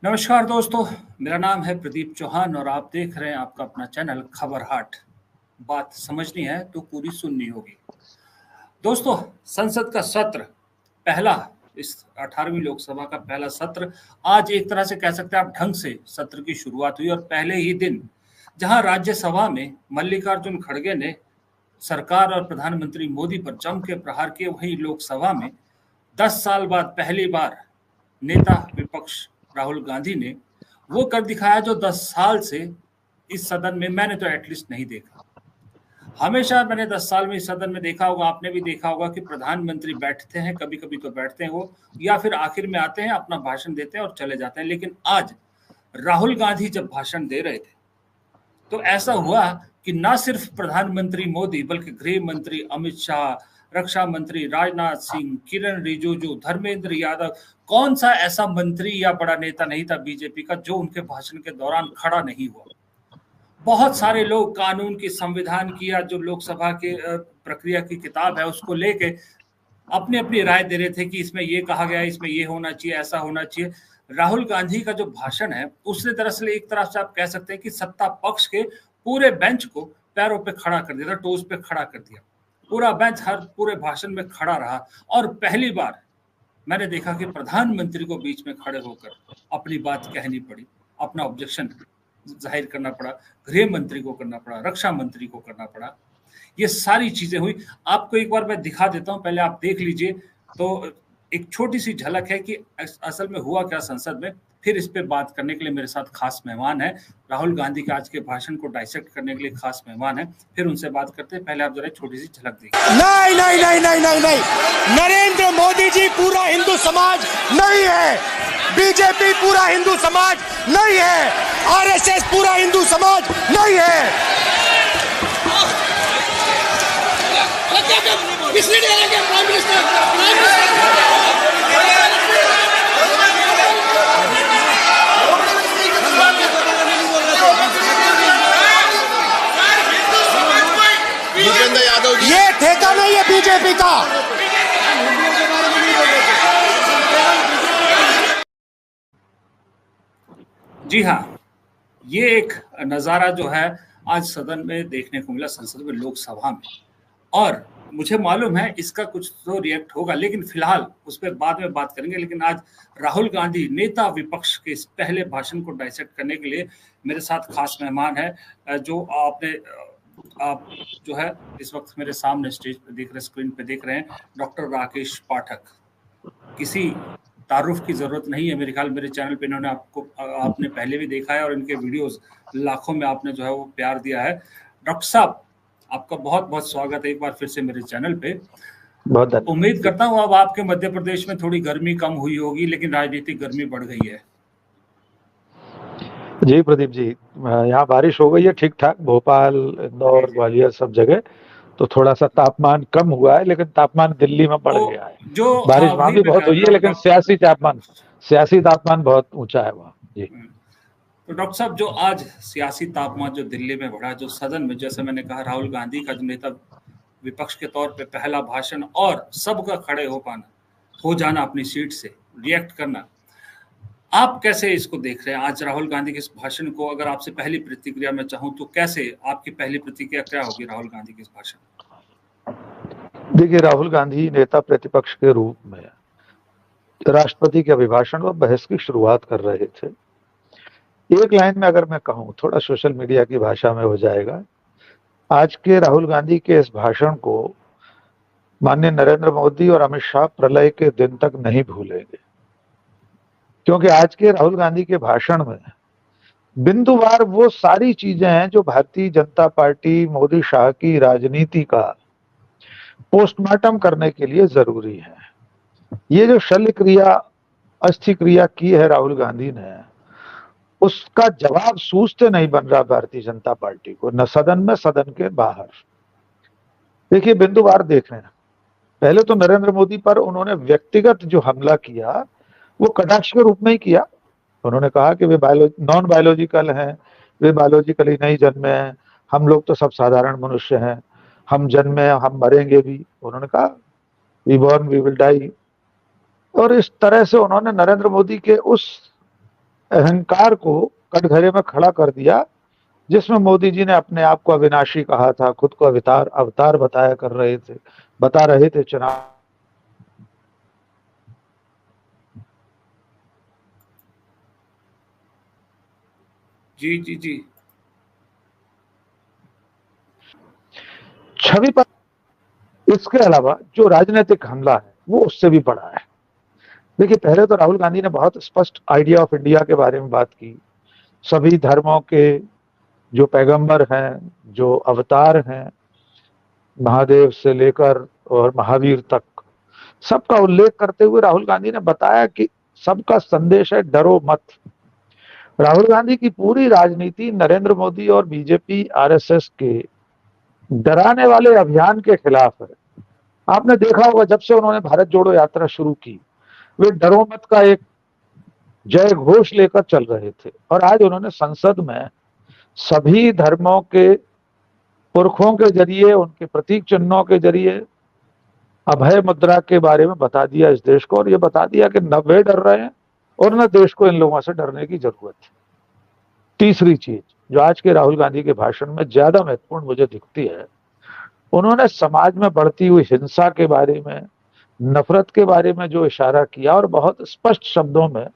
नमस्कार दोस्तों, मेरा नाम है प्रदीप चौहान और आप देख रहे हैं आपका अपना चैनल खबर हाट। बात समझनी है तो पूरी सुननी होगी। दोस्तों, संसद का सत्र पहला, इस 18वीं लोकसभा का पहला सत्र आज एक तरह से कह सकते हैं आप ढंग से सत्र की शुरुआत हुई और पहले ही दिन जहां राज्यसभा में मल्लिकार्जुन खड़गे ने सरकार और प्रधानमंत्री मोदी पर जम के प्रहार किए, वहीं लोकसभा में 10 साल बाद पहली बार नेता विपक्ष राहुल गांधी ने वो कर दिखाया जो 10 साल से इस सदन में मैंने तो एटलीस्ट नहीं देखा। हमेशा मैंने 10 साल में इस सदन में देखा होगा, आपने भी देखा होगा कि प्रधानमंत्री बैठते हैं, कभी कभी तो बैठते हैं वो, या फिर आखिर में आते हैं, अपना भाषण देते हैं और चले जाते हैं। लेकिन आज राहुल गांधी जब भाषण दे रहे थे तो ऐसा हुआ कि ना सिर्फ प्रधानमंत्री मोदी बल्कि गृह मंत्री अमित शाह, रक्षा मंत्री राजनाथ सिंह, किरण रिजिजू, धर्मेंद्र यादव, कौन सा ऐसा मंत्री या बड़ा नेता नहीं था बीजेपी का जो उनके भाषण के दौरान खड़ा नहीं हुआ। बहुत सारे लोग कानून की, संविधान की या जो लोकसभा के प्रक्रिया की किताब है उसको लेके अपनी अपनी राय दे रहे थे कि इसमें ये कहा गया, इसमें ये होना चाहिए, ऐसा होना चाहिए। राहुल गांधी का जो भाषण है उसने दरअसल एक तरह से आप कह सकते हैं कि सत्ता पक्ष के पूरे बेंच को पैरों पे खड़ा कर दिया, टोज पे खड़ा कर दिया। पूरा बेंच हर पूरे भाषण में खड़ा रहा और पहली बार मैंने देखा कि प्रधानमंत्री को बीच में खड़े होकर अपनी बात कहनी पड़ी, अपना ऑब्जेक्शन जाहिर करना पड़ा, गृह मंत्री को करना पड़ा, रक्षा मंत्री को करना पड़ा। ये सारी चीजें हुई। आपको एक बार मैं दिखा देता हूं, पहले आप देख लीजिए। तो एक छोटी सी झलक है कि असल में हुआ क्या संसद में। फिर इस पे बात करने के लिए मेरे साथ खास मेहमान है, राहुल गांधी के आज के भाषण को डाइसेक्ट करने के लिए खास मेहमान है। फिर उनसे बात करते हैं। पहले आप जरा छोटी सी झलक देखिए। नहीं नहीं नहीं नहीं नहीं नहीं, नरेंद्र मोदी जी पूरा हिंदू समाज नहीं है, बीजेपी पूरा हिंदू समाज नहीं है, आरएसएस पूरा हिंदू समाज नहीं है। ये ठेका नहीं है बीजेपी का। जी हाँ, ये एक नज़ारा जो है आज सदन में देखने को मिला, संसद में, लोकसभा में। और मुझे मालूम है इसका कुछ तो रिएक्ट होगा, लेकिन फिलहाल उस पर बाद में बात करेंगे। लेकिन आज राहुल गांधी नेता विपक्ष के इस पहले भाषण को डाइसेक्ट करने के लिए मेरे साथ खास मेहमान है, जो आप जो है इस वक्त मेरे सामने स्टेज पे देख रहे, स्क्रीन पे देख रहे हैं, डॉक्टर राकेश पाठक। किसी तारुफ की जरूरत नहीं है, मेरे ख्याल मेरे चैनल पे इन्होंने आपने पहले भी देखा है और इनके वीडियोस लाखों में आपने जो है वो प्यार दिया है। डॉक्टर साहब, आपका बहुत बहुत स्वागत है एक बार फिर से मेरे चैनल पे। बहुत उम्मीद करता हूँ अब आपके मध्य प्रदेश में थोड़ी गर्मी कम हुई होगी, लेकिन राजनीतिक गर्मी बढ़ गई है। जी प्रदीप जी, यहाँ बारिश हो गई है ठीक ठाक, भोपाल, इंदौर, ग्वालियर सब जगह। तो थोड़ा सा तापमान कम हुआ है, लेकिन तापमान दिल्ली में बढ़ गया है। जो बारिश वहां भी बहुत हुई है, लेकिन सियासी तापमान बहुत ऊंचा है वहाँ। जी तो डॉक्टर साहब, जो आज सियासी तापमान जो दिल्ली में बढ़ा, जो सदन में, जैसे मैंने कहा, राहुल गांधी का जो नेता विपक्ष के तौर पे पहला भाषण और सबका खड़े हो जाना अपनी सीट से, रिएक्ट करना, आप कैसे इसको देख रहे हैं आज राहुल गांधी के इस भाषण को? अगर आपसे पहली प्रतिक्रिया मैं चाहूं तो कैसे, आपकी पहली प्रतिक्रिया क्या होगी राहुल गांधी के इस भाषण? देखिए, राहुल गांधी नेता प्रतिपक्ष के रूप में राष्ट्रपति के अभिभाषण व बहस की शुरुआत कर रहे थे। एक लाइन में अगर मैं कहूं, थोड़ा सोशल मीडिया की भाषा में हो जाएगा, आज के राहुल गांधी के इस भाषण को माननीय नरेंद्र मोदी और अमित शाह प्रलय के दिन तक नहीं भूलेंगे। क्योंकि आज के राहुल गांधी के भाषण में बिंदुवार वो सारी चीजें हैं जो भारतीय जनता पार्टी मोदी शाह की राजनीति का पोस्टमार्टम करने के लिए जरूरी है। ये जो शल्य क्रिया, अस्थि क्रिया की है राहुल गांधी ने, उसका जवाब सूझते नहीं बन रहा भारतीय जनता पार्टी को, न सदन में, सदन के बाहर। देखिए, बिंदुवार देख रहे हैं। पहले तो नरेंद्र मोदी पर उन्होंने व्यक्तिगत जो हमला किया वो कटाक्ष के रूप में ही किया। उन्होंने कहा कि वे नॉन बायोलॉजिकल हैं, वे बायोलॉजिकली नहीं जन्मे हैं, हम लोग तो सब साधारण मनुष्य हैं, हम जन्मे, हम मरेंगे भी। उन्होंने कहा we born we will die. और इस तरह से उन्होंने नरेंद्र मोदी के उस अहंकार को कटघरे में खड़ा कर दिया, जिसमें मोदी जी ने अपने आप को अविनाशी कहा था, खुद को अवतार अवतार बता रहे थे चुनाव। जी जी जी। छवि पर इसके अलावा जो राजनीतिक हमला है वो उससे भी बड़ा है। देखिए, पहले तो राहुल गांधी ने बहुत स्पष्ट आइडिया ऑफ इंडिया के बारे में बात की। सभी धर्मों के जो पैगंबर हैं, जो अवतार हैं, महादेव से लेकर और महावीर तक, सबका उल्लेख करते हुए राहुल गांधी ने बताया कि सबका संदेश है डरो मत। राहुल गांधी की पूरी राजनीति नरेंद्र मोदी और बीजेपी आरएसएस के डराने वाले अभियान के खिलाफ है। आपने देखा होगा, जब से उन्होंने भारत जोड़ो यात्रा शुरू की, वे डरो मत का एक जय घोष लेकर चल रहे थे। और आज उन्होंने संसद में सभी धर्मों के पुरखों के जरिए, उनके प्रतीक चिन्हों के जरिए अभय मुद्रा के बारे में बता दिया इस देश को, और ये बता दिया कि न वे डर रहे हैं और न देश को इन लोगों से डरने की जरूरत है। तीसरी चीज जो आज के राहुल गांधी के भाषण में ज्यादा महत्वपूर्ण मुझे दिखती है, उन्होंने समाज में बढ़ती हुई हिंसा के बारे में, नफरत के बारे में जो इशारा किया और बहुत स्पष्ट शब्दों में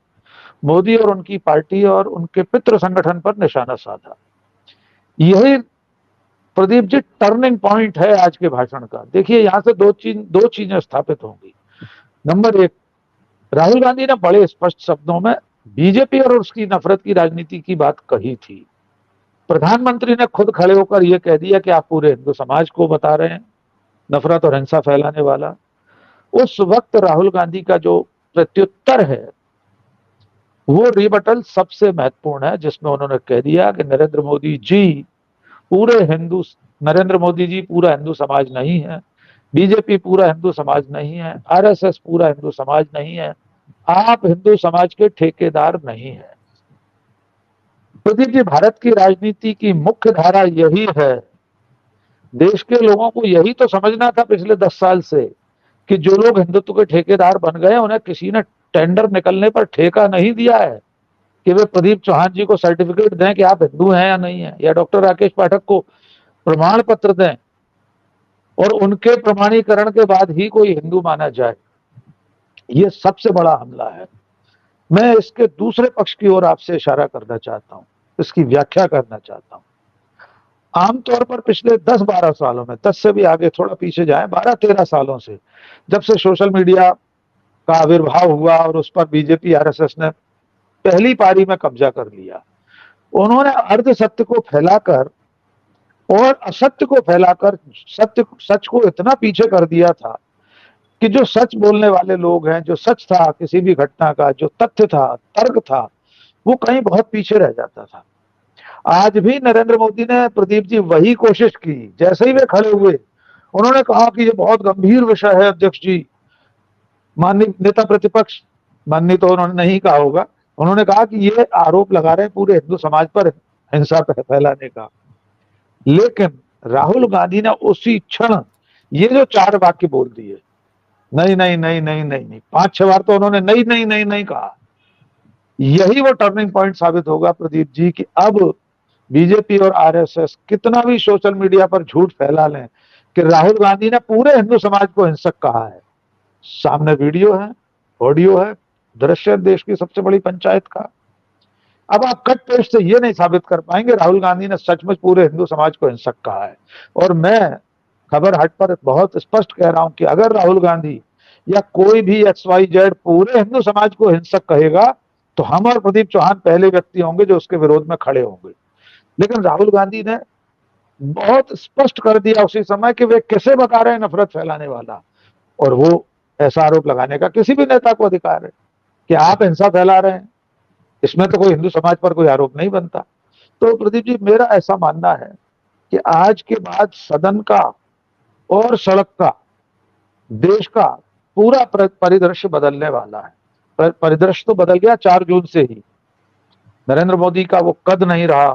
मोदी और उनकी पार्टी और उनके पितृ संगठन पर निशाना साधा। यही प्रदीप जी टर्निंग पॉइंट है आज के भाषण का। देखिए, यहां से दो चीजें स्थापित होंगी। नंबर एक, राहुल गांधी ने बड़े स्पष्ट शब्दों में बीजेपी और उसकी नफरत की राजनीति की बात कही थी। प्रधानमंत्री ने खुद खड़े होकर यह कह दिया कि आप पूरे हिंदू समाज को बता रहे हैं नफरत और हिंसा फैलाने वाला। उस वक्त राहुल गांधी का जो प्रत्युत्तर है वो रिबटल सबसे महत्वपूर्ण है, जिसमें उन्होंने कह दिया कि नरेंद्र मोदी जी पूरा हिंदू समाज नहीं है, बीजेपी पूरा हिंदू समाज नहीं है, आरएसएस पूरा हिंदू समाज नहीं है, आप हिंदू समाज के ठेकेदार नहीं है। प्रदीप जी, भारत की राजनीति की मुख्य धारा यही है। देश के लोगों को यही तो समझना था पिछले 10 साल से कि जो लोग हिंदुत्व के ठेकेदार बन गए, उन्हें किसी ने टेंडर निकलने पर ठेका नहीं दिया है कि वे प्रदीप चौहान जी को सर्टिफिकेट दें कि आप हिंदू हैं या नहीं है, या डॉक्टर राकेश पाठक को प्रमाण पत्र दें और उनके प्रमाणीकरण के बाद ही कोई हिंदू माना जाए। ये सबसे बड़ा हमला है। मैं इसके दूसरे पक्ष की ओर आपसे इशारा करना चाहता हूं, इसकी व्याख्या करना चाहता हूं। आमतौर पर पिछले 10-12 सालों में, 10 से भी आगे थोड़ा पीछे जाए, 12-13 सालों से, जब से सोशल मीडिया का आविर्भाव हुआ और उस पर बीजेपी आरएसएस ने पहली पारी में कब्जा कर लिया, उन्होंने अर्ध सत्य को फैलाकर और असत्य को फैलाकर सच को इतना पीछे कर दिया था कि जो सच बोलने वाले लोग हैं, जो सच था किसी भी घटना का, जो तथ्य था, तर्क था, वो कहीं बहुत पीछे रह जाता था। आज भी नरेंद्र मोदी ने, प्रदीप जी, वही कोशिश की। जैसे ही वे खड़े हुए, उन्होंने कहा कि ये बहुत गंभीर विषय है अध्यक्ष जी। माननीय नेता प्रतिपक्ष, माननीय तो उन्होंने नहीं कहा होगा, उन्होंने कहा कि ये आरोप लगा रहे हैं पूरे हिंदू समाज पर हिंसा फैलाने का। लेकिन राहुल गांधी ने उसी क्षण ये जो 4 वाक्य बोल दिए, नहीं नहीं नहीं नहीं नहीं नहीं, 5-6 बार तो उन्होंने नहीं नहीं नहीं नहीं कहा। यही वो टर्निंग पॉइंट साबित होगा प्रदीप जी कि अब बीजेपी और आरएसएस कितना भी सोशल मीडिया पर झूठ फैला लें कि राहुल गांधी ने पूरे हिंदू समाज को हिंसक कहा है, सामने वीडियो है, ऑडियो है, दृश्य देश की सबसे बड़ी पंचायत का। अब आप कट पेस्ट से ये नहीं साबित कर पाएंगे राहुल गांधी ने सचमुच पूरे हिंदू समाज को हिंसक कहा है। और मैं खबर हट पर बहुत स्पष्ट कह रहा हूं कि अगर राहुल गांधी या कोई भी XYZ पूरे हिंदू समाज को हिंसक कहेगा तो हम और प्रदीप चौहान पहले व्यक्ति होंगे जो उसके विरोध में खड़े होंगे। लेकिन राहुल गांधी ने बहुत स्पष्ट कर दिया उसी समय कि वे किसे बता रहे हैं नफरत फैलाने वाला, और वो ऐसा आरोप लगाने का किसी भी नेता को अधिकार है कि आप हिंसा फैला रहे हैं। इसमें तो कोई हिंदू समाज पर कोई आरोप नहीं बनता। तो प्रदीप जी, मेरा ऐसा मानना है कि आज के बाद सदन का और सड़क का, देश का पूरा परिदृश्य बदलने वाला है। परिदृश्य तो बदल गया 4 जून से ही। नरेंद्र मोदी का वो कद नहीं रहा,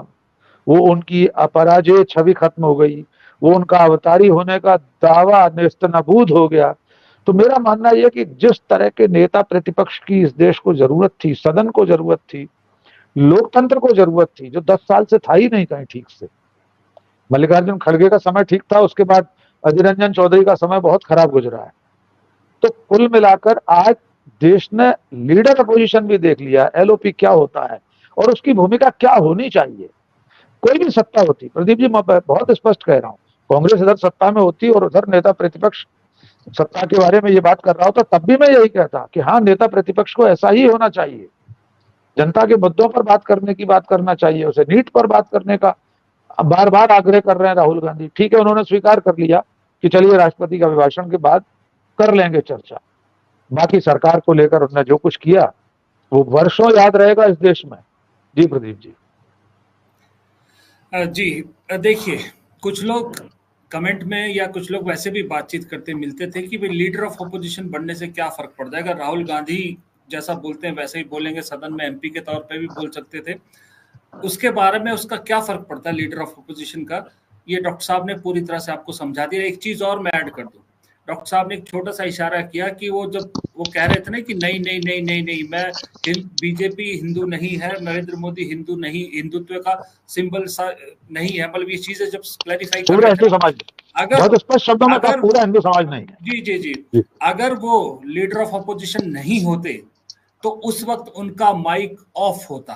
वो उनकी अपराजय छवि खत्म हो गई, वो उनका अवतारी होने का दावा नेस्तनाबूद हो गया। तो मेरा मानना यह कि जिस तरह के नेता प्रतिपक्ष की इस देश को जरूरत थी, सदन को जरूरत थी, लोकतंत्र को जरूरत थी, जो 10 साल से था ही नहीं कहीं ठीक से। मल्लिकार्जुन खड़गे का समय ठीक था, उसके बाद अधीर रंजन चौधरी का समय बहुत खराब गुजरा है। तो कुल मिलाकर आज देश ने लीडर अपोजिशन भी देख लिया, एलओपी क्या होता है और उसकी भूमिका क्या होनी चाहिए। कोई भी सत्ता होती, प्रदीप जी मैं बहुत स्पष्ट कह रहा हूं, कांग्रेस इधर सत्ता में होती और उधर नेता प्रतिपक्ष सत्ता के बारे में ये बात कर रहा होता, तब भी मैं यही कहता कि हाँ, नेता प्रतिपक्ष को ऐसा ही होना चाहिए, जनता के मुद्दों पर बात करने की बात करना चाहिए, उसे नीट पर बात करने का बार बार आग्रह कर रहे हैं राहुल गांधी। ठीक है, उन्होंने स्वीकार कर लिया कि चलिए राष्ट्रपति का अभिभाषण के बाद कर लेंगे चर्चा। बाकी सरकार को लेकर उन्होंने जो कुछ किया वो वर्षों याद रहेगा इस देश में। जी प्रदीप जी। जी देखिए, कुछ लोग कमेंट में या कुछ लोग वैसे भी बातचीत करते मिलते थे कि भाई लीडर ऑफ अपोजिशन बनने से क्या फर्क पड़ जाएगा, राहुल गांधी जैसा बोलते हैं वैसे ही बोलेंगे, सदन में एमपी के तौर पे भी बोल सकते थे, उसके बारे में उसका क्या फर्क पड़ता है लीडर ऑफ अपोजिशन का। ये डॉक्टर साहब ने पूरी तरह से आपको समझा दिया। एक चीज और मैं ऐड कर दूं, डॉक्टर साहब ने एक छोटा सा इशारा किया कि वो जब वो कह रहे थे ना कि नहीं नहीं नहीं नहीं नहीं, मैं बीजेपी हिंदू नहीं है, नरेंद्र मोदी हिंदू नहीं, हिंदुत्व का सिंबल नहीं है, मतलब ये चीजें जब क्लैरिफाई कर रहे थे, अगर बहुत स्पष्ट शब्दों में कहा पूरा हिंदू समाज नहीं है। जी जी जी, अगर वो लीडर ऑफ अपोजिशन नहीं होते तो उस वक्त उनका माइक ऑफ होता,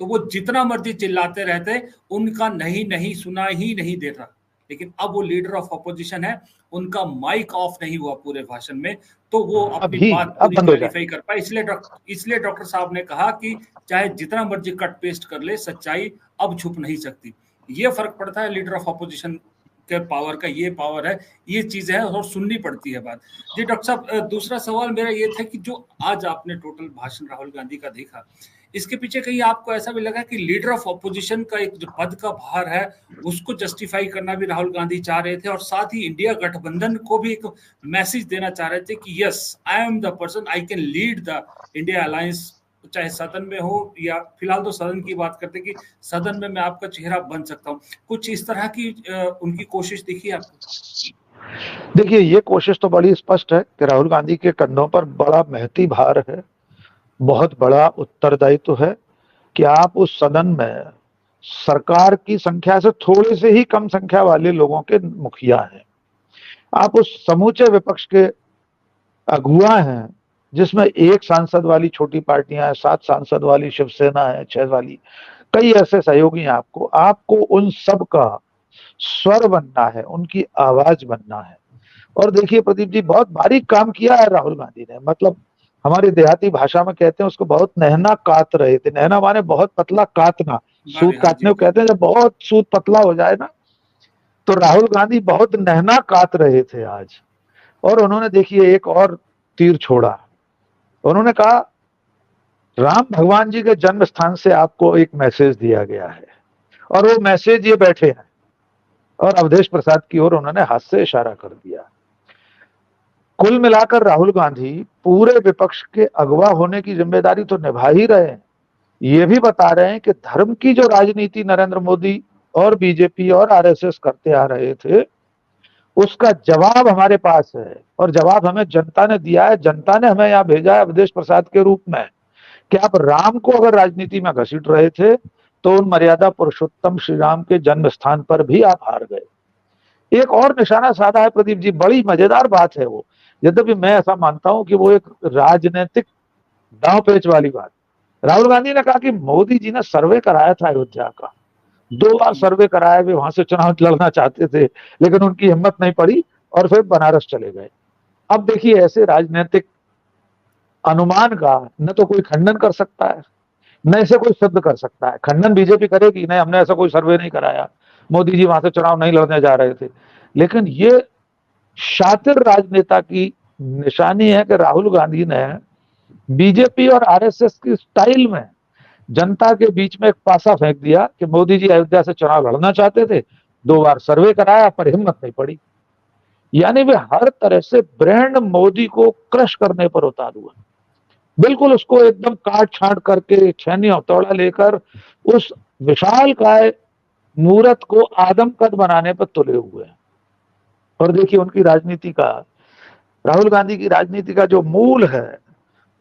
तो वो जितना मर्जी चिल्लाते रहते, उनका नहीं नहीं सुना ही नहीं देता। लेकिन अब वो लीडर ऑफ अपोजिशन है, उनका माइक ऑफ नहीं हुआ पूरे भाषण में, तो वो अपनी बात पूरी क्लैरिफाई कर पाए। इसलिए डॉक्टर साहब ने कहा कि चाहे जितना मर्जी कट पेस्ट कर ले, सच्चाई अब छुप नहीं सकती। ये फर्क पड़ता है लीडर ऑफ अपोजिशन के पावर का, ये पावर है, ये चीजें है और सुननी पड़ती है बात। जी डॉक्टर साहब, दूसरा सवाल मेरा ये था कि जो आज आपने टोटल भाषण राहुल गांधी का देखा, इसके पीछे कहीं आपको ऐसा भी लगा कि लीडर ऑफ अपोजिशन का एक जो पद का भार है उसको जस्टिफाई करना भी राहुल गांधी चाह रहे थे, और साथ ही इंडिया गठबंधन को भी एक मैसेज देना चाह रहे थे कि yes, I am the person, I can lead the India alliance, चाहे सदन में हो या फिलहाल तो सदन की बात करते कि सदन में मैं आपका चेहरा बन सकता हूँ, कुछ इस तरह की उनकी कोशिश दिखी आपको? देखिए, ये कोशिश तो बड़ी स्पष्ट है कि राहुल गांधी के कंधों पर बड़ा महती भार है, बहुत बड़ा उत्तरदायित्व है कि आप उस सदन में सरकार की संख्या से थोड़ी से ही कम संख्या वाले लोगों के मुखिया हैं, आप उस समूचे विपक्ष के अगुआ हैं, जिसमें 1 सांसद वाली छोटी पार्टियां हैं, 7 सांसद वाली शिवसेना है, 6 वाली, कई ऐसे सहयोगी हैं। आपको उन सब का स्वर बनना है, उनकी आवाज बनना है। और देखिए प्रदीप जी, बहुत बारीक काम किया है राहुल गांधी ने, मतलब हमारी देहाती भाषा में कहते हैं उसको बहुत नहना काट रहे थे। नहना माने बहुत पतला काटना, सूत काटने को कहते हैं, जब बहुत सूत पतला हो जाए ना, तो राहुल गांधी बहुत नहना काट रहे थे आज। और उन्होंने देखिए एक और तीर छोड़ा, उन्होंने कहा राम भगवान जी के जन्म स्थान से आपको एक मैसेज दिया गया है, और वो मैसेज ये बैठे हैं, और अवधेश प्रसाद की ओर उन्होंने हाथ से इशारा कर दिया। कुल मिलाकर राहुल गांधी पूरे विपक्ष के अगवा होने की जिम्मेदारी तो निभा ही रहे हैं, ये भी बता रहे हैं कि धर्म की जो राजनीति नरेंद्र मोदी और बीजेपी और आरएसएस करते आ रहे थे, उसका जवाब हमारे पास है, और जवाब हमें जनता ने दिया है। जनता ने हमें यहाँ भेजा है अवधेश प्रसाद के रूप में कि आप राम को अगर राजनीति में घसीट रहे थे, तो उन मर्यादा पुरुषोत्तम श्री राम के जन्म स्थान पर भी आप हार गए। एक और निशाना साधा है प्रदीप जी, बड़ी मजेदार बात है वो, यद्यपि मैं ऐसा मानता हूं कि वो एक राजनीतिक दांव पेच वाली बात। राहुल गांधी ने कहा कि मोदी जी ने सर्वे कराया था अयोध्या का, 2 बार सर्वे कराया, वे वहां से चुनाव लड़ना चाहते थे, लेकिन उनकी हिम्मत नहीं पड़ी और फिर बनारस चले गए। अब देखिए, ऐसे राजनीतिक अनुमान का न तो कोई खंडन कर सकता है, न इसे कोई सिद्ध कर सकता है। खंडन बीजेपी करेगी, नहीं हमने ऐसा कोई सर्वे नहीं कराया, मोदी जी वहां से चुनाव नहीं लड़ने जा रहे थे। लेकिन ये शातिर राजनेता की निशानी है कि राहुल गांधी ने बीजेपी और आरएसएस की स्टाइल में जनता के बीच में एक पासा फेंक दिया कि मोदी जी अयोध्या से चुनाव लड़ना चाहते थे, 2 बार सर्वे कराया पर हिम्मत नहीं पड़ी। यानी वे हर तरह से ब्रांड मोदी को क्रश करने पर उतार हुए, बिल्कुल उसको एकदम काट छांट करके छेनी हथौड़ा लेकर उस विशाल काय मूरत को आदमकद बनाने पर तुले हुए हैं। और देखिए उनकी राजनीति का, राहुल गांधी की राजनीति का जो मूल है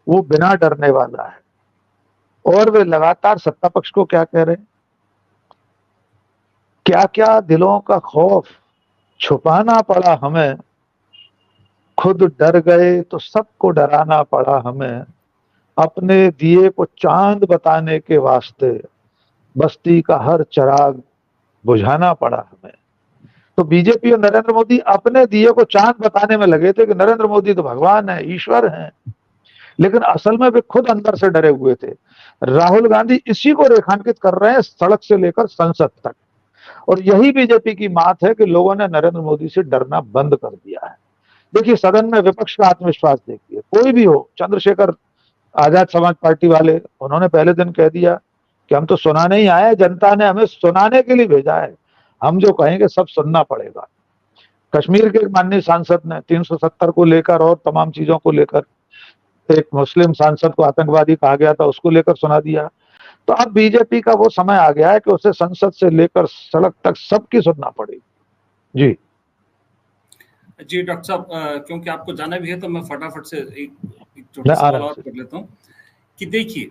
वो बिना डरने वाला है, और वे लगातार सत्ता पक्ष को क्या कह रहे हैं, क्या क्या दिलों का खौफ छुपाना पड़ा हमें, खुद डर गए तो सबको डराना पड़ा हमें, अपने दिए को चांद बताने के वास्ते बस्ती का हर चिराग बुझाना पड़ा हमें। तो बीजेपी और नरेंद्र मोदी अपने दिए को चांद बताने में लगे थे कि नरेंद्र मोदी तो भगवान है, ईश्वर हैं, लेकिन असल में वे खुद अंदर से डरे हुए थे। राहुल गांधी इसी को रेखांकित कर रहे हैं सड़क से लेकर संसद तक, और यही बीजेपी की मात है कि लोगों ने नरेंद्र मोदी से डरना बंद कर दिया है। देखिए सदन में विपक्ष का आत्मविश्वास देखिए, कोई भी हो, चंद्रशेखर आजाद समाज पार्टी वाले, उन्होंने पहले दिन कह दिया कि हम तो सुनाने ही आए, जनता ने हमें सुनाने के लिए भेजा है, हम जो कहेंगे सब सुनना पड़ेगा। कश्मीर के माननीय सांसद ने 370 को लेकर और तमाम चीजों को लेकर, एक मुस्लिम सांसद को आतंकवादी कहा गया था, उसको लेकर सुना दिया। तो अब बीजेपी का वो समय आ गया है कि उसे संसद से लेकर सड़क तक सबकी सुनना पड़ेगी। जी जी डॉक्टर साहब, क्योंकि आपको जाना भी है तो मैं फटाफट से एक छोटा सा सवाल और कर लेता हूँ कि देखिए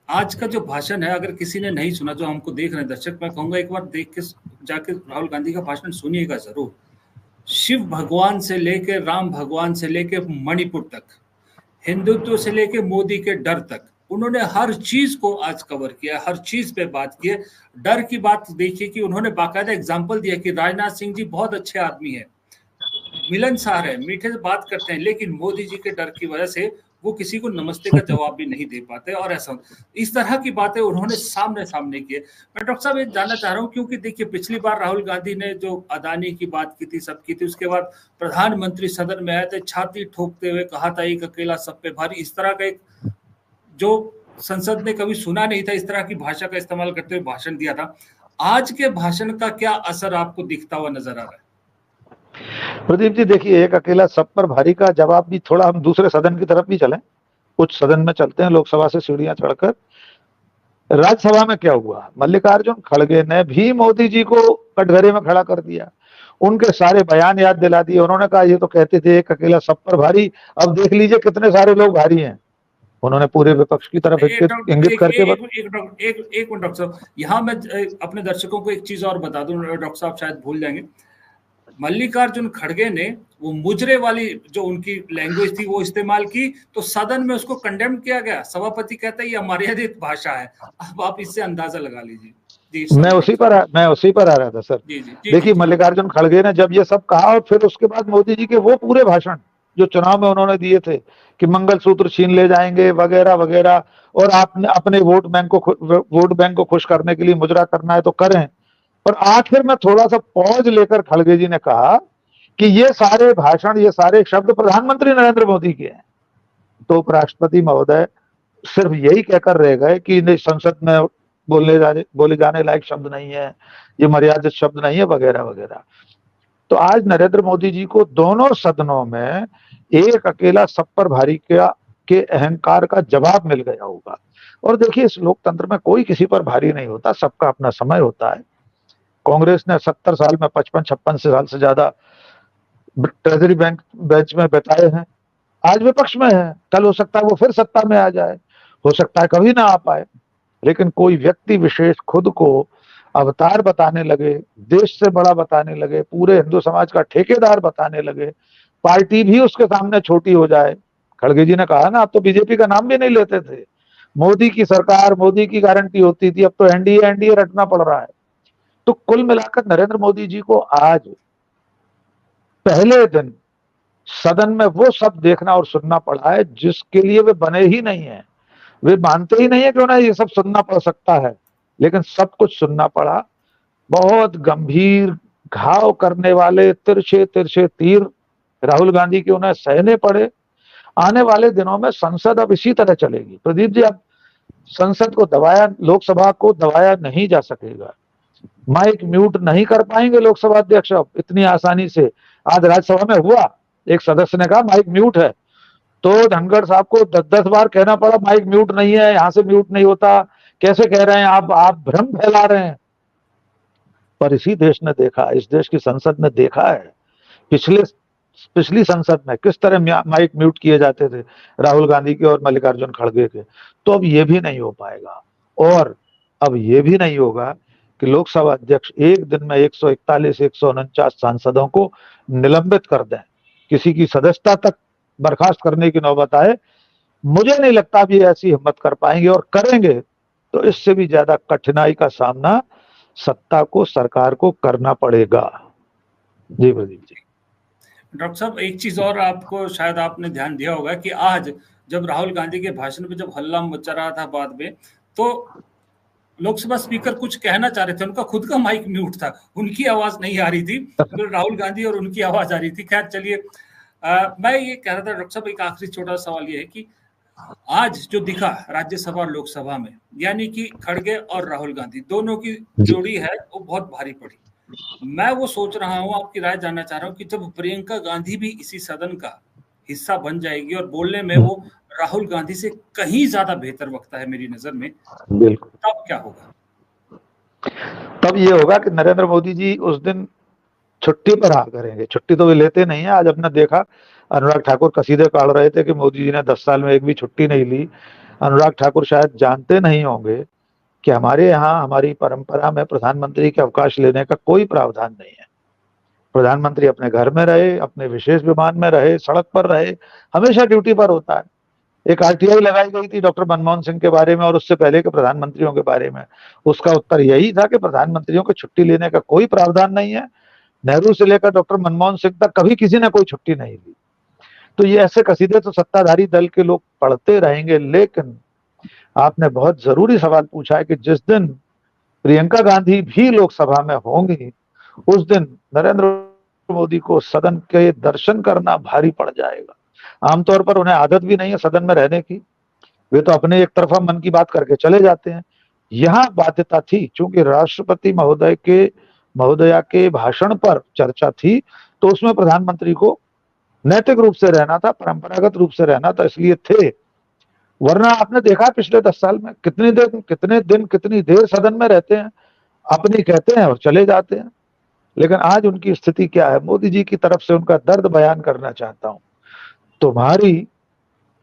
आज का जो भाषण है, अगर किसी ने नहीं सुना, जो हमको देख रहे हैं दर्शक, मैं कहूंगा एक बार देख के जाके राहुल गांधी का भाषण सुनिएगा जरूर। शिव भगवान से लेके राम भगवान से लेके मणिपुर तक, हिंदुत्व से लेके मोदी के डर तक, उन्होंने हर चीज को आज कवर किया, हर चीज पे बात की है। डर की बात देखिए कि उन्होंने बाकायदा एग्जाम्पल दिया कि राजनाथ सिंह जी बहुत अच्छे आदमी है, मिलनसार है, मीठे से बात करते हैं, लेकिन मोदी जी के डर की वजह से वो किसी को नमस्ते का जवाब भी नहीं दे पाते, और ऐसा इस तरह की बातें उन्होंने सामने सामने की है। मैं डॉक्टर साहब ये जानना चाह रहा हूँ, क्योंकि देखिए पिछली बार राहुल गांधी ने जो अदानी की बात की थी, सब की थी, उसके बाद प्रधानमंत्री सदन में आए थे, छाती ठोकते हुए कहा था एक अकेला सब पे भारी, इस तरह का एक जो संसद ने कभी सुना नहीं था, इस तरह की भाषा का इस्तेमाल करते हुए भाषण दिया था। आज के भाषण का क्या असर आपको दिखता हुआ नजर आ रहा है? प्रदीप जी देखिए, एक अकेला सब पर भारी का जवाब भी, थोड़ा हम दूसरे सदन की तरफ भी चलें, कुछ सदन में चलते हैं, लोकसभा से सीढ़ियां चढ़कर। राज्यसभा में क्या हुआ, मल्लिकार्जुन खड़गे ने भी मोदी जी को कटघरे में खड़ा कर दिया, उनके सारे बयान याद दिला दिए। उन्होंने कहा ये तो कहते थे एक अकेला सब पर भारी, अब देख लीजिए कितने सारे लोग भारी हैं। उन्होंने पूरे विपक्ष की तरफ इंगित करके एक मिनट डॉक्टर साहब, यहाँ मैं अपने दर्शकों को एक चीज और बता दूं, डॉक्टर साहब शायद भूल जाएंगे। मल्लिकार्जुन खड़गे ने वो मुजरे वाली जो उनकी लैंग्वेज थी वो इस्तेमाल की, तो सदन में उसको कंडेम किया गया। सभापति कहता है ये अमर्यादित भाषा है। अब आप इससे अंदाजा लगा लीजिए। मैं उसी पर आ रहा था सर। देखिए मल्लिकार्जुन खड़गे ने जब ये सब कहा, और फिर उसके बाद मोदी जी के वो पूरे भाषण जो चुनाव में उन्होंने दिए थे कि मंगलसूत्र छीन ले जाएंगे वगैरह वगैरह, और आपने अपने वोट बैंक को खुश करने के लिए मुजरा करना है तो करें। और आखिर में थोड़ा सा पॉज लेकर खड़गे जी ने कहा कि ये सारे भाषण, ये सारे शब्द प्रधानमंत्री नरेंद्र मोदी के हैं। तो उपराष्ट्रपति महोदय सिर्फ यही कहकर रह गए कि संसद में बोले जाने लायक शब्द नहीं है, ये मर्यादित शब्द नहीं है वगैरह वगैरह। तो आज नरेंद्र मोदी जी को दोनों सदनों में एक अकेला सब पर भारी के अहंकार का जवाब मिल गया होगा। और देखिए इस लोकतंत्र में कोई किसी पर भारी नहीं होता, सबका अपना समय होता है। कांग्रेस ने 70 साल में 55-56 साल से ज्यादा ट्रेजरी बेंच में बिताए हैं, आज विपक्ष में है, कल हो सकता है वो फिर सत्ता में आ जाए, हो सकता है कभी ना आ पाए। लेकिन कोई व्यक्ति विशेष खुद को अवतार बताने लगे, देश से बड़ा बताने लगे, पूरे हिंदू समाज का ठेकेदार बताने लगे, पार्टी भी उसके सामने छोटी हो जाए। खड़गे जी ने कहा ना, अब तो बीजेपी का नाम भी नहीं लेते थे, मोदी की सरकार, मोदी की गारंटी होती थी, अब तो एनडीए रटना पड़ रहा है। तो कुल मिलाकर नरेंद्र मोदी जी को आज पहले दिन सदन में वो सब देखना और सुनना पड़ा है जिसके लिए वे बने ही नहीं है। वे मानते ही नहीं है कि उन्हें ये सब सुनना पड़ सकता है, लेकिन सब कुछ सुनना पड़ा। बहुत गंभीर घाव करने वाले तिरछे तिरछे तीर राहुल गांधी के उन्हें सहने पड़े। आने वाले दिनों में संसद अब इसी तरह चलेगी प्रदीप जी। अब संसद को दबाया, लोकसभा को दबाया नहीं जा सकेगा, माइक म्यूट नहीं कर पाएंगे लोकसभा अध्यक्ष अब इतनी आसानी से। आज राज्यसभा में हुआ, एक सदस्य ने कहा माइक म्यूट है, तो धनखड़ साहब को 10-10 बार कहना पड़ा माइक म्यूट नहीं है, यहां से म्यूट नहीं होता, कैसे कह रहे हैं आप भ्रम फैला रहे हैं। पर इसी देश ने देखा, इस देश की संसद ने देखा है पिछले पिछली संसद में किस तरह माइक म्यूट किए जाते थे राहुल गांधी के और मल्लिकार्जुन खड़गे के, तो अब ये भी नहीं हो पाएगा। और अब ये भी नहीं होगा कि लोकसभा अध्यक्ष एक दिन में 141 149 सांसदों को निलंबित कर दें, किसी की सदस्यता तक बर्खास्त करने की नौबत आए। मुझे नहीं लगता भी ऐसी हिम्मत कर पाएंगे, और करेंगे तो इससे भी ज्यादा कठिनाई का सामना सत्ता को, सरकार को करना पड़ेगा। जी प्रदीप जी। डॉक्टर साहब, एक चीज और आपको शायद आपने ध्यान दिया होगा कि आज जब राहुल गांधी के भाषण में जब हल्ला मचा रहा था बाद में, तो लोकसभा स्पीकर कुछ कहना चाह रहे थे, उनका खुद का माइक म्यूट था, उनकी आवाज नहीं आ रही थी, तो राहुल गांधी और उनकी आवाज आ रही थी। खैर चलिए, मैं ये कह रहा था डॉक्टर साहब, एक आखिरी छोटा सवाल ये है कि आज जो दिखा राज्यसभा और लोकसभा में, यानी कि खड़गे और राहुल गांधी दोनों की जोड़ी है वो बहुत भारी पड़ी। मैं वो सोच रहा हूँ, आपकी राय जानना चाह रहा हूँ कि जब प्रियंका गांधी भी इसी सदन का हिस्सा बन जाएगी और बोलने में वो राहुल गांधी से कहीं ज्यादा बेहतर वक्ता है मेरी नजर में, बिल्कुल, तब क्या होगा? तब ये होगा कि नरेंद्र मोदी जी उस दिन छुट्टी पर आ करेंगे। छुट्टी तो वे लेते नहीं है। आज अपने देखा, अनुराग ठाकुर कसीदे काढ़ रहे थे कि मोदी जी ने 10 साल में एक भी छुट्टी नहीं ली। अनुराग ठाकुर शायद जानते नहीं होंगे कि हमारे यहाँ, हमारी परंपरा में प्रधानमंत्री के अवकाश लेने का कोई प्रावधान नहीं है। प्रधानमंत्री अपने घर में रहे, अपने विशेष विमान में रहे, सड़क पर रहे, हमेशा ड्यूटी पर होता है। एक आरटीआई लगाई गई थी डॉक्टर मनमोहन सिंह के बारे में और उससे पहले के प्रधानमंत्रियों के बारे में, उसका उत्तर यही था कि प्रधानमंत्रियों को छुट्टी लेने का कोई प्रावधान नहीं है। नेहरू से लेकर डॉक्टर मनमोहन सिंह तक कभी किसी ने कोई छुट्टी नहीं ली। तो ये ऐसे कसीदे तो सत्ताधारी दल के लोग पढ़ते रहेंगे। लेकिन आपने बहुत जरूरी सवाल पूछा है कि जिस दिन प्रियंका गांधी भी लोकसभा में होंगी, उस दिन नरेंद्र मोदी को सदन के दर्शन करना भारी पड़ जाएगा। आमतौर पर उन्हें आदत भी नहीं है सदन में रहने की, वे तो अपने एक तरफा मन की बात करके चले जाते हैं। यहां बाध्यता थी, चूंकि राष्ट्रपति महोदया के भाषण पर चर्चा थी, तो उसमें प्रधानमंत्री को नैतिक रूप से रहना था, परंपरागत रूप से रहना था, इसलिए थे। वरना आपने देखा पिछले 10 साल में कितने दिन कितनी देर सदन में रहते हैं, अपनी कहते हैं और चले जाते हैं। लेकिन आज उनकी स्थिति क्या है, मोदी जी की तरफ से उनका दर्द बयान करना चाहता हूं। तुम्हारी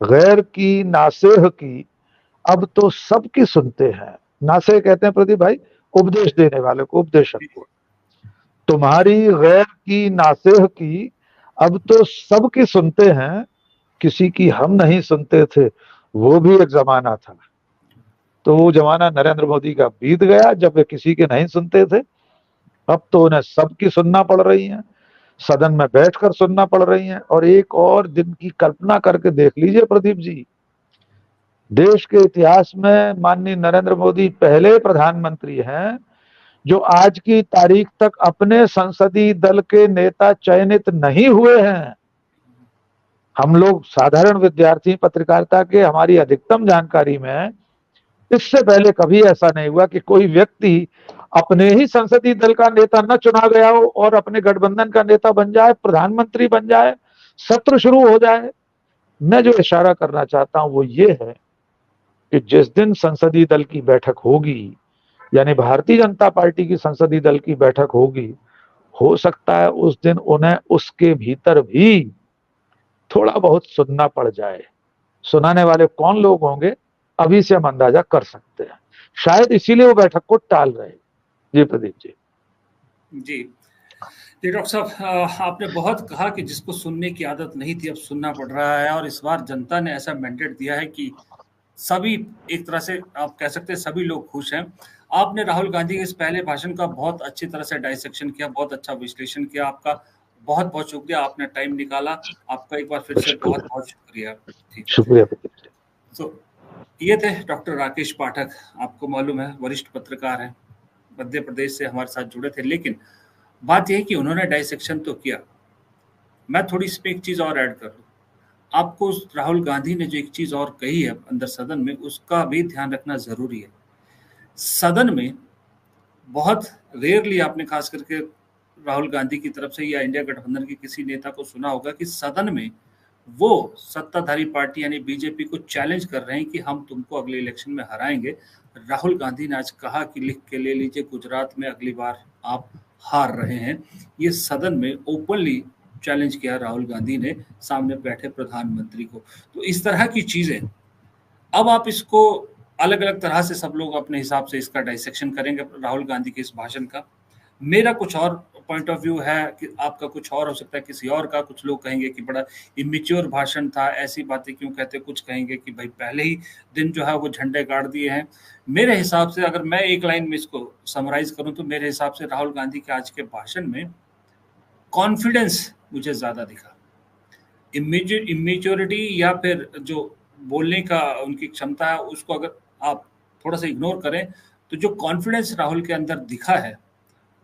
गैर की नासेह की अब तो सबकी सुनते हैं। नासेह कहते हैं प्रदीप भाई उपदेश देने वाले को, उपदेशक को। तुम्हारी गैर की नासेह की अब तो सबकी सुनते हैं, किसी की हम नहीं सुनते थे, वो भी एक जमाना था। तो वो जमाना नरेंद्र मोदी का बीत गया जब वे किसी के नहीं सुनते थे। अब तो उन्हें सबकी सुनना पड़ रही है, सदन में बैठकर सुनना पड़ रही है। और एक और दिन की कल्पना करके देख लीजिए प्रदीप जी, देश के इतिहास में माननीय नरेंद्र मोदी पहले प्रधानमंत्री हैं जो आज की तारीख तक अपने संसदीय दल के नेता चयनित नहीं हुए हैं। हम लोग साधारण विद्यार्थी पत्रकारिता के, हमारी अधिकतम जानकारी में इससे पहले कभी ऐसा नहीं हुआ कि कोई व्यक्ति अपने ही संसदीय दल का नेता न चुना गया हो और अपने गठबंधन का नेता बन जाए, प्रधानमंत्री बन जाए, सत्र शुरू हो जाए। मैं जो इशारा करना चाहता हूं वो ये है कि जिस दिन संसदीय दल की बैठक होगी, यानी भारतीय जनता पार्टी की संसदीय दल की बैठक होगी, हो सकता है उस दिन उन्हें उसके भीतर भी थोड़ा बहुत सुनना पड़ जाए। सुनाने वाले कौन लोग होंगे अभी से हम अंदाजा कर सकते हैं। शायद इसीलिए वो बैठक को टाल रहे। जी प्रदीप जी। जी डॉक्टर साहब, आपने बहुत कहा कि जिसको सुनने की आदत नहीं थी अब सुनना पड़ रहा है, और इस बार जनता ने ऐसा मैंडेट दिया है कि सभी, एक तरह से आप कह सकते हैं सभी लोग खुश हैं। आपने राहुल गांधी के इस पहले भाषण का बहुत अच्छी तरह से डाइसेक्शन किया, बहुत अच्छा विश्लेषण किया। आपका बहुत बहुत शुक्रिया, आपने टाइम निकाला। आपका एक बार फिर से बहुत बहुत शुक्रिया। शुक्रिया। तो ये थे डॉक्टर राकेश पाठक, आपको मालूम है वरिष्ठ पत्रकार हैं, मध्य प्रदेश से हमारे साथ जुड़े थे। लेकिन बात यह है कि उन्होंने डाइसेक्शन तो किया, मैं थोड़ी इस पे एक चीज और ऐड कर लूं। आपको राहुल गांधी ने जो एक चीज और कही है अंदर सदन में, उसका भी ध्यान रखना जरूरी है। सदन में बहुत रेयरली आपने खास करके राहुल गांधी की तरफ से या इंडिया गठबंधन के किसी नेता को सुना होगा कि सदन में वो सत्ताधारी पार्टी यानी बीजेपी को चैलेंज कर रहे हैं कि हम तुमको अगले इलेक्शन में हराएंगे। राहुल गांधी ने आज कहा कि लिख के ले लीजिए, गुजरात में अगली बार आप हार रहे हैं। ये सदन में ओपनली चैलेंज किया राहुल गांधी ने सामने बैठे प्रधानमंत्री को। तो इस तरह की चीजें, अब आप इसको अलग अलग तरह से सब लोग अपने हिसाब से इसका डाइसेक्शन करेंगे राहुल गांधी के इस भाषण का। मेरा कुछ और पॉइंट ऑफ व्यू है, कि आपका कुछ और हो सकता है, किसी और का। कुछ लोग कहेंगे कि बड़ा इमेच्योर भाषण था, ऐसी बातें क्यों कहते। कुछ कहेंगे कि भाई पहले ही दिन जो है वो झंडे गाड़ दिए हैं। मेरे हिसाब से अगर मैं एक लाइन में इसको समराइज करूं तो मेरे हिसाब से राहुल गांधी के आज के भाषण में कॉन्फिडेंस मुझे ज्यादा दिखा। इमेच्योरिटी या फिर जो बोलने का उनकी क्षमता है, उसको अगर आप थोड़ा सा इग्नोर करें तो जो कॉन्फिडेंस राहुल के अंदर दिखा है,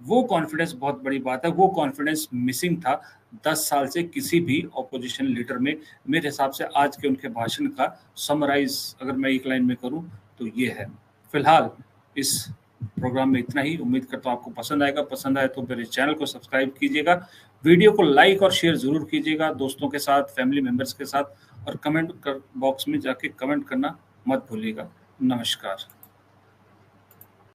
वो कॉन्फिडेंस बहुत बड़ी बात है। वो कॉन्फिडेंस मिसिंग था 10 साल से किसी भी ऑपोजिशन लीडर में। मेरे हिसाब से आज के उनके भाषण का समराइज अगर मैं एक लाइन में करूं तो ये है। फिलहाल इस प्रोग्राम में इतना ही। उम्मीद करता हूं आपको पसंद आएगा। पसंद आए तो मेरे चैनल को सब्सक्राइब कीजिएगा, वीडियो को लाइक और शेयर जरूर कीजिएगा दोस्तों के साथ, फैमिली मेंबर्स के साथ, और कमेंट बॉक्स में जाके कमेंट करना मत भूलिएगा। नमस्कार।